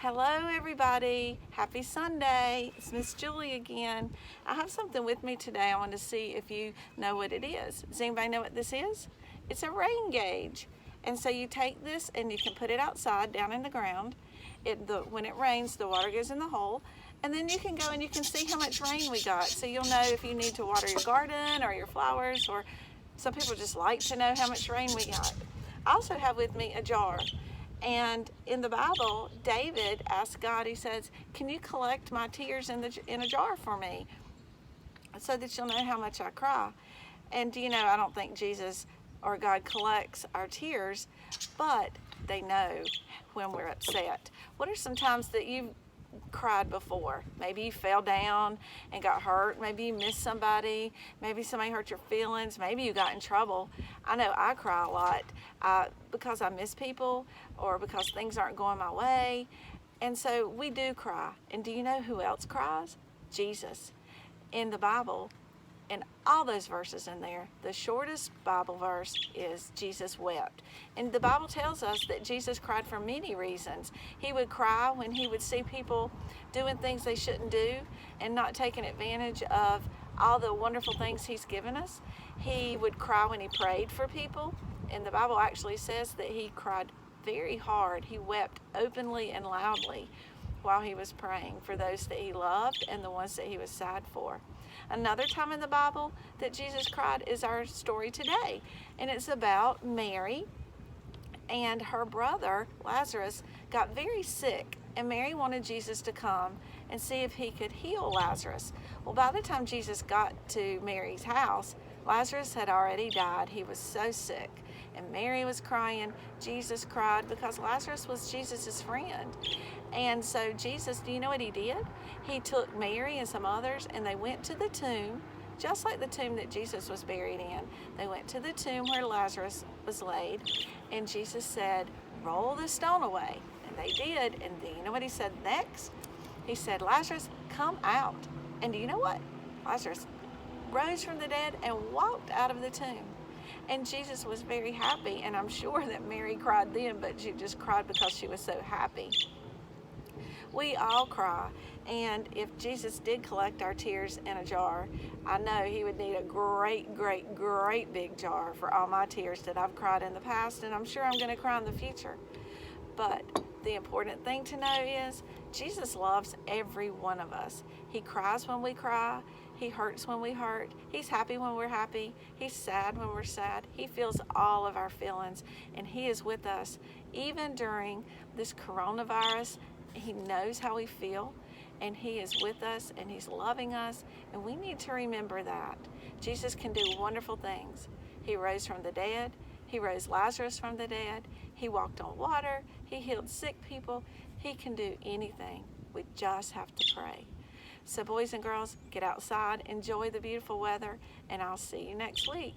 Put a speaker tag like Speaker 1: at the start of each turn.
Speaker 1: Hello everybody, happy Sunday. It's Miss Julie again. I have something with me today. I want to see if you know what it is. Does anybody know what this is? It's a rain gauge. And so you take this and you can put it outside down in the ground. When it rains, the water goes in the hole. And then you can go and you can see how much rain we got. So you'll know if you need to water your garden or your flowers, or some people just like to know how much rain we got. I also have with me a jar. And in the Bible, David asked God, he says, can you collect my tears in a jar for me so that you'll know how much I cry? And do you know, I don't think Jesus or God collects our tears, but they know when we're upset. What are some times that you've cried before? Maybe you fell down and got hurt. Maybe you missed somebody. Maybe somebody hurt your feelings. Maybe you got in trouble. I know I cry a lot because I miss people or because things aren't going my way. And so we do cry. And do you know who else cries? Jesus. In the Bible, in all those verses in there, the shortest Bible verse is Jesus wept. And the Bible tells us that Jesus cried for many reasons. He would cry when he would see people doing things they shouldn't do and not taking advantage of all the wonderful things he's given us. He would cry when he prayed for people. And the Bible actually says that he cried very hard. He wept openly and loudly while he was praying for those that he loved and the ones that he was sad for. Another time in the Bible that Jesus cried is our story today. And it's about Mary and her brother, Lazarus, got very sick. And Mary wanted Jesus to come and see if he could heal Lazarus. Well, by the time Jesus got to Mary's house, Lazarus had already died. He was so sick. And Mary was crying. Jesus cried because Lazarus was Jesus' friend. And so Jesus, do you know what he did? He took Mary and some others and they went to the tomb, just like the tomb that Jesus was buried in. They went to the tomb where Lazarus was laid, and Jesus said, roll the stone away. And they did. And do you know what he said next? He said, Lazarus, come out. And do you know what? Lazarus rose from the dead and walked out of the tomb. And Jesus was very happy, and I'm sure that Mary cried then, but she just cried because she was so happy. We all cry, and if Jesus did collect our tears in a jar, I know he would need a great big jar for all my tears that I've cried in the past, and I'm sure I'm going to cry in the future. But the important thing to know is Jesus loves every one of us. He cries when we cry. He hurts when we hurt. He's happy when we're happy. He's sad when we're sad. He feels all of our feelings, and he is with us even during this coronavirus. He knows how we feel, and he is with us, and he's loving us, and we need to remember that. Jesus can do wonderful things. He rose from the dead. He rose Lazarus from the dead. He walked on water. He healed sick people. He can do anything. We just have to pray. So boys and girls, get outside, enjoy the beautiful weather, and I'll see you next week.